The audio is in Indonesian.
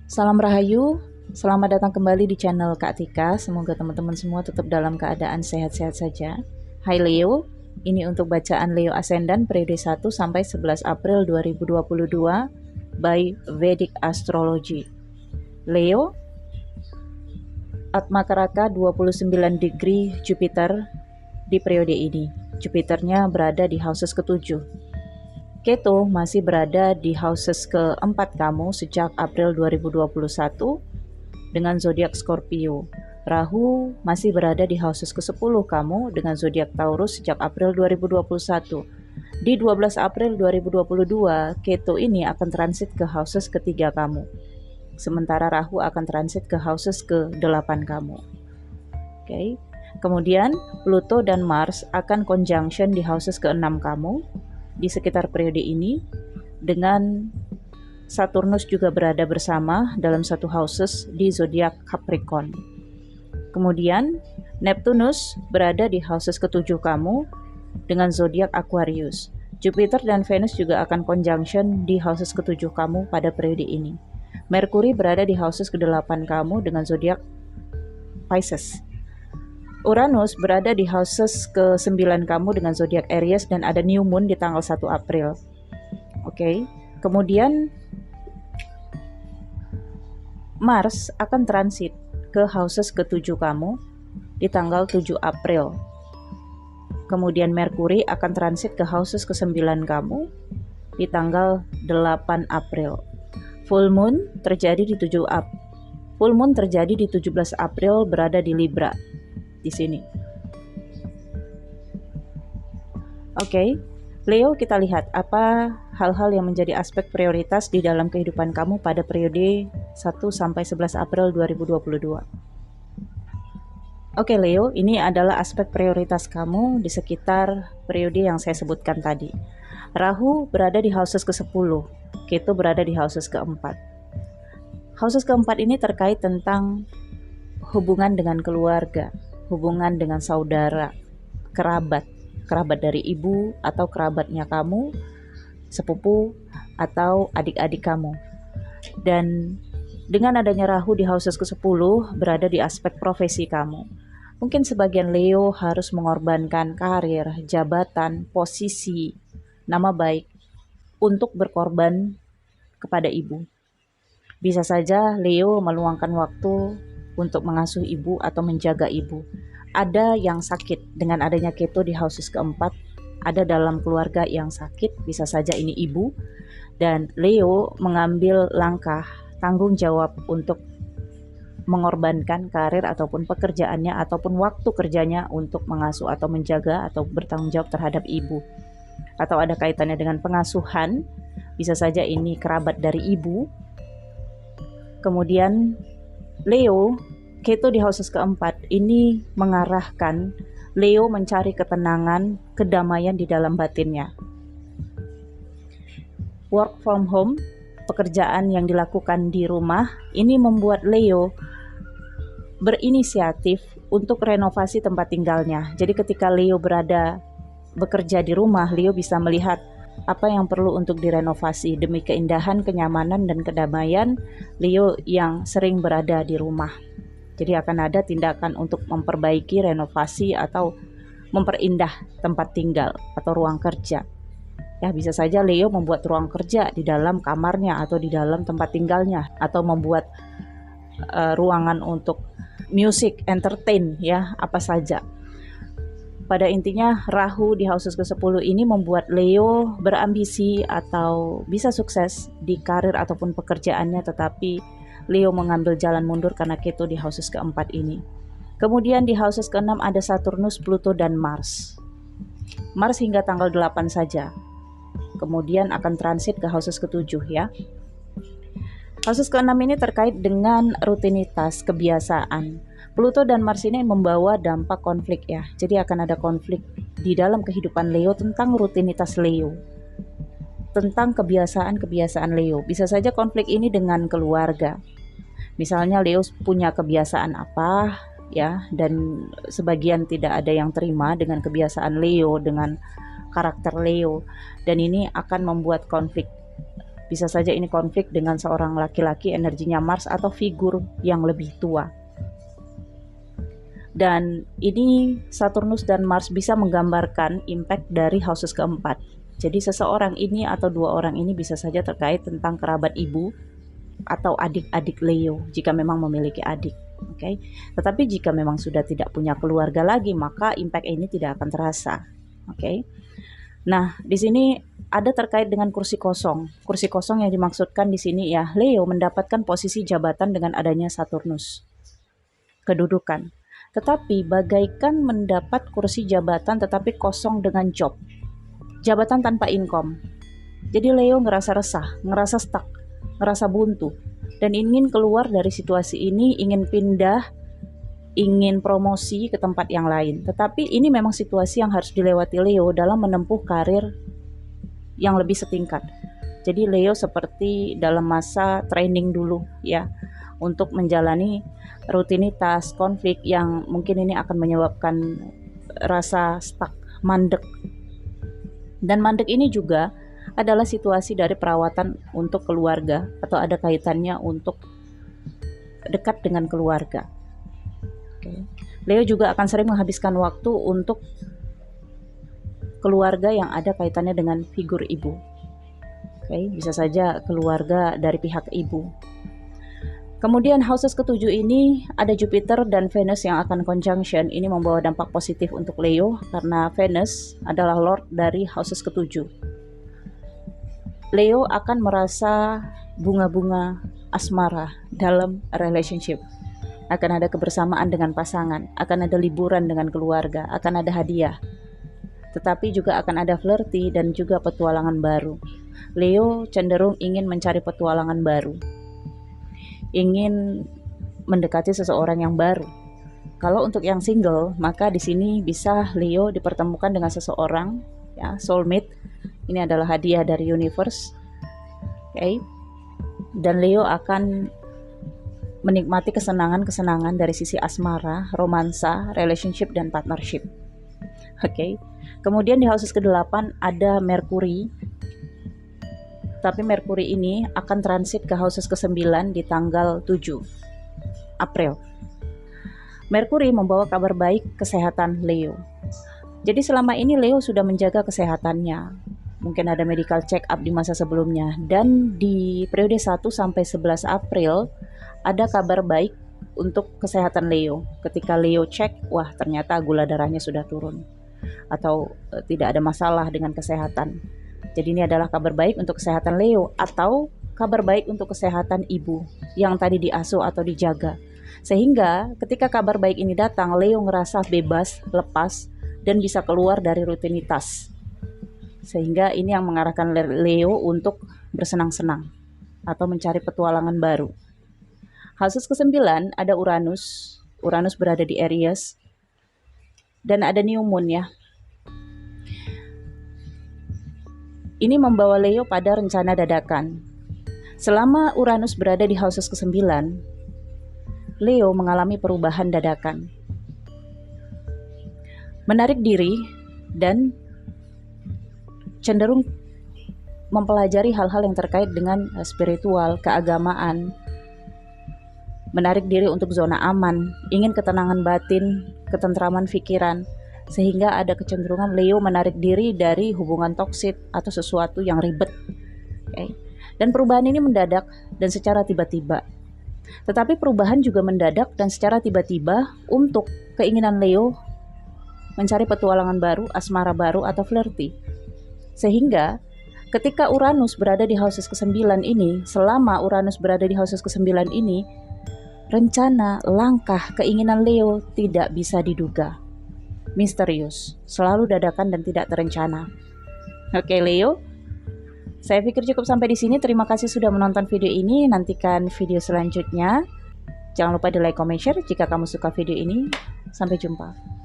Salam Rahayu, selamat datang kembali di channel Kak Tika. Semoga teman-teman semua tetap dalam keadaan sehat-sehat saja. Hai Leo, ini untuk bacaan Leo Ascendant periode 1 sampai 11 April 2022 by Vedic Astrology. Leo, Atma Karaka 29 degree Jupiter di periode ini. Jupiternya berada di houses ke-7. Ketu masih berada di houses keempat kamu sejak April 2021 dengan zodiak Scorpio. Rahu masih berada di houses ke-10 kamu dengan zodiak Taurus sejak April 2021. Di 12 April 2022, Ketu ini akan transit ke houses ketiga kamu. Sementara Rahu akan transit ke houses ke-8 kamu. Oke. Kemudian Pluto dan Mars akan conjunction di houses ke-6 kamu di sekitar periode ini, dengan Saturnus juga berada bersama dalam satu houses di zodiak Capricorn. Kemudian Neptunus berada di houses ke-7 kamu dengan zodiak Aquarius. Jupiter dan Venus juga akan conjunction di houses ke-7 kamu pada periode ini. Merkuri berada di houses ke-8 kamu dengan zodiak Pisces. Uranus berada di houses ke-9 kamu dengan zodiak Aries dan ada new moon di tanggal 1 April. Oke. Kemudian Mars akan transit ke houses ke-7 kamu di tanggal 7 April. Kemudian Merkuri akan transit ke houses ke-9 kamu di tanggal 8 April. Full moon terjadi di 17 April berada di Libra. Di sini. Oke, Leo, kita lihat apa hal-hal yang menjadi aspek prioritas di dalam kehidupan kamu pada periode 1 sampai 11 April 2022. Oke Leo, ini adalah aspek prioritas kamu di sekitar periode yang saya sebutkan tadi. Rahu berada di houses ke-10, Ketu berada di houses ke-4. Houses ke-4 ini terkait tentang hubungan dengan keluarga, hubungan dengan saudara, kerabat dari ibu atau kerabatnya kamu, sepupu atau adik-adik kamu. Dan dengan adanya Rahu di houses ke-10 berada di aspek profesi kamu. Mungkin sebagian Leo harus mengorbankan karir, jabatan, posisi, nama baik untuk berkorban kepada ibu. Bisa saja Leo meluangkan waktu untuk mengasuh ibu atau menjaga ibu. Ada yang sakit dengan adanya Ketu di houses keempat, ada dalam keluarga yang sakit, bisa saja ini ibu, dan Leo mengambil langkah tanggung jawab untuk mengorbankan karir ataupun pekerjaannya ataupun waktu kerjanya untuk mengasuh atau menjaga atau bertanggung jawab terhadap ibu. Atau ada kaitannya dengan pengasuhan, bisa saja ini kerabat dari ibu. Kemudian Leo, Ketu di houses keempat ini mengarahkan Leo mencari ketenangan, kedamaian di dalam batinnya. Work from home, pekerjaan yang dilakukan di rumah, ini membuat Leo berinisiatif untuk renovasi tempat tinggalnya. Jadi ketika Leo bekerja di rumah, Leo bisa melihat apa yang perlu untuk direnovasi demi keindahan, kenyamanan, dan kedamaian Leo yang sering berada di rumah. Jadi akan ada tindakan untuk memperbaiki, renovasi, atau memperindah tempat tinggal atau ruang kerja. Ya, bisa saja Leo membuat ruang kerja di dalam kamarnya atau di dalam tempat tinggalnya, atau membuat ruangan untuk music, entertain, ya, apa saja. Pada intinya Rahu di houses ke-10 ini membuat Leo berambisi atau bisa sukses di karir ataupun pekerjaannya, tetapi Leo mengambil jalan mundur karena Ketu di houses keempat ini. Kemudian di houses ke-6 ada Saturnus, Pluto, dan Mars. Mars hingga tanggal 8 saja. Kemudian akan transit ke houses ke-7 ya. Houses ke-6 ini terkait dengan rutinitas, kebiasaan. Pluto dan Mars ini membawa dampak konflik ya. Jadi akan ada konflik di dalam kehidupan Leo tentang rutinitas Leo, tentang kebiasaan-kebiasaan Leo. Bisa saja konflik ini dengan keluarga. Misalnya Leo punya kebiasaan apa ya, dan sebagian tidak ada yang terima dengan kebiasaan Leo, dengan karakter Leo, dan ini akan membuat konflik Bisa saja ini konflik dengan seorang laki-laki energinya Mars atau figur yang lebih tua. Dan ini Saturnus dan Mars bisa menggambarkan impact dari houses keempat. Jadi seseorang ini atau dua orang ini bisa saja terkait tentang kerabat ibu atau adik-adik Leo jika memang memiliki adik. Oke. Tetapi jika memang sudah tidak punya keluarga lagi, maka impact ini tidak akan terasa. Oke. Nah, di sini ada terkait dengan kursi kosong. Kursi kosong yang dimaksudkan di sini ya, Leo mendapatkan posisi jabatan dengan adanya Saturnus. Kedudukan. Tetapi bagaikan mendapat kursi jabatan tetapi kosong dengan job. Jabatan tanpa income. Jadi Leo ngerasa resah, ngerasa stuck, ngerasa buntu, dan ingin keluar dari situasi ini, ingin pindah, ingin promosi ke tempat yang lain. Tetapi ini memang situasi yang harus dilewati Leo dalam menempuh karir yang lebih setingkat. Jadi Leo seperti dalam masa training dulu ya, untuk menjalani rutinitas konflik yang mungkin ini akan menyebabkan rasa stuck, mandek. Dan mandek ini juga adalah situasi dari perawatan untuk keluarga atau ada kaitannya untuk dekat dengan keluarga. Oke. Leo juga akan sering menghabiskan waktu untuk keluarga yang ada kaitannya dengan figur ibu. Oke, bisa saja keluarga dari pihak ibu. Kemudian houses ketujuh ini ada Jupiter dan Venus yang akan conjunction. Ini membawa dampak positif untuk Leo karena Venus adalah lord dari houses ketujuh. Leo akan merasa bunga-bunga asmara dalam relationship. Akan ada kebersamaan dengan pasangan, akan ada liburan dengan keluarga, akan ada hadiah. Tetapi juga akan ada flirty dan juga petualangan baru. Leo cenderung ingin mencari petualangan baru, ingin mendekati seseorang yang baru. Kalau untuk yang single, maka di sini bisa Leo dipertemukan dengan seseorang, ya, soulmate. Ini adalah hadiah dari universe. Okay. Dan Leo akan menikmati kesenangan-kesenangan dari sisi asmara, romansa, relationship, dan partnership. Oke. Okay. Kemudian di houses ke-8 ada Mercury. Tapi Mercury ini akan transit ke houses ke-9 di tanggal 7 April. Mercury membawa kabar baik kesehatan Leo. Jadi selama ini Leo sudah menjaga kesehatannya. Mungkin ada medical check up di masa sebelumnya. Dan di periode 1 sampai 11 April ada kabar baik untuk kesehatan Leo. Ketika Leo cek, wah ternyata gula darahnya sudah turun. Atau tidak ada masalah dengan kesehatan. Jadi ini adalah kabar baik untuk kesehatan Leo atau kabar baik untuk kesehatan ibu yang tadi diasuh atau dijaga. Sehingga ketika kabar baik ini datang, Leo ngerasa bebas, lepas, dan bisa keluar dari rutinitas. Sehingga ini yang mengarahkan Leo untuk bersenang-senang atau mencari petualangan baru. Houses ke-9 ada Uranus. Uranus berada di Aries. Dan ada New Moon ya. Ini membawa Leo pada rencana dadakan. Selama Uranus berada di houses ke-9, Leo mengalami perubahan dadakan. Menarik diri dan cenderung mempelajari hal-hal yang terkait dengan spiritual, keagamaan. Menarik diri untuk zona aman, ingin ketenangan batin, ketentraman pikiran. Sehingga ada kecenderungan Leo menarik diri dari hubungan toksik atau sesuatu yang ribet. Okay. Dan perubahan ini mendadak dan secara tiba-tiba. Tetapi perubahan juga mendadak dan secara tiba-tiba untuk keinginan Leo mencari petualangan baru, asmara baru, atau flirty. Sehingga ketika Uranus berada di houses ke-9 ini, selama Uranus berada di houses ke-9 ini, rencana, langkah, keinginan Leo tidak bisa diduga. Misterius, selalu dadakan dan tidak terencana. Oke Leo, saya pikir cukup sampai di sini. Terima kasih sudah menonton video ini. Nantikan video selanjutnya. Jangan lupa di like, comment, share jika kamu suka video ini. Sampai jumpa.